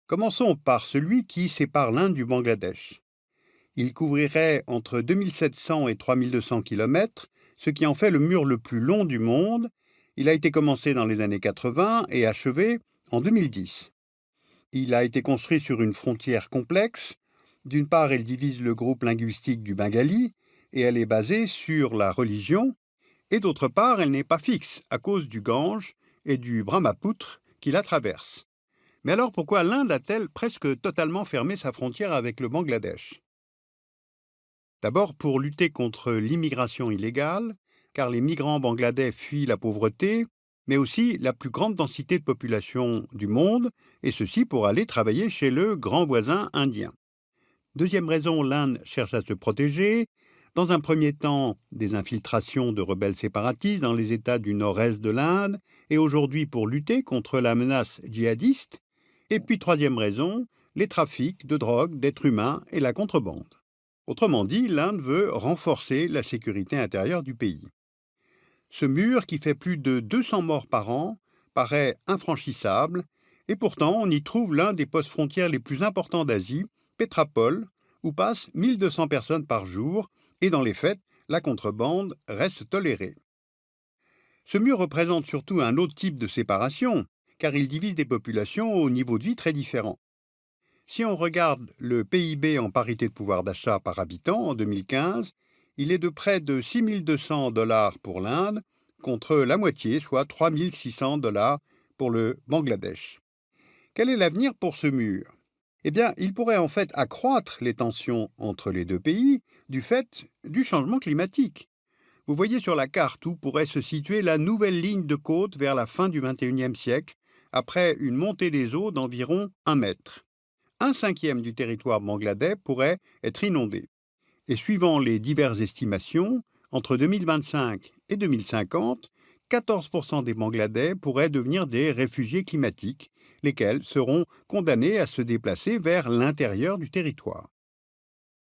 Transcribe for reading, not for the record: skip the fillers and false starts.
Commençons par celui qui sépare l'Inde du Bangladesh. Il couvrirait entre 2700 et 3200 km, ce qui en fait le mur le plus long du monde. Il a été commencé dans les années 80 et achevé en 2010. Il a été construit sur une frontière complexe. D'une part, elle divise le groupe linguistique du bengali et elle est basée sur la religion, et d'autre part, elle n'est pas fixe à cause du Gange et du Brahmapoutre qui la traverse. Mais alors pourquoi l'Inde a-t-elle presque totalement fermé sa frontière avec le Bangladesh? D'abord pour lutter contre l'immigration illégale, car les migrants bangladais fuient la pauvreté, mais aussi la plus grande densité de population du monde, et ceci pour aller travailler chez le grand voisin indien. Deuxième raison, l'Inde cherche à se protéger. Dans un premier temps, des infiltrations de rebelles séparatistes dans les États du nord-est de l'Inde, et aujourd'hui pour lutter contre la menace djihadiste. Et puis troisième raison, les trafics de drogue, d'êtres humains et la contrebande. Autrement dit, l'Inde veut renforcer la sécurité intérieure du pays. Ce mur, qui fait plus de 200 morts par an, paraît infranchissable, et pourtant on y trouve l'un des postes frontières les plus importants d'Asie, Petrapol, où passent 1200 personnes par jour, et dans les faits, la contrebande reste tolérée. Ce mur représente surtout un autre type de séparation, car il divise des populations au niveau de vie très différent. Si on regarde le PIB en parité de pouvoir d'achat par habitant en 2015, il est de près de 6200 dollars pour l'Inde, contre la moitié, soit 3600 dollars pour le Bangladesh. Quel est l'avenir pour ce mur? Eh bien, il pourrait en fait accroître les tensions entre les deux pays du fait du changement climatique. Vous voyez sur la carte où pourrait se situer la nouvelle ligne de côte vers la fin du XXIe siècle, après une montée des eaux d'environ 1 mètre. Un cinquième du territoire bangladais pourrait être inondé. Et suivant les diverses estimations, entre 2025 et 2050, 14% des Bangladais pourraient devenir des réfugiés climatiques, lesquels seront condamnés à se déplacer vers l'intérieur du territoire.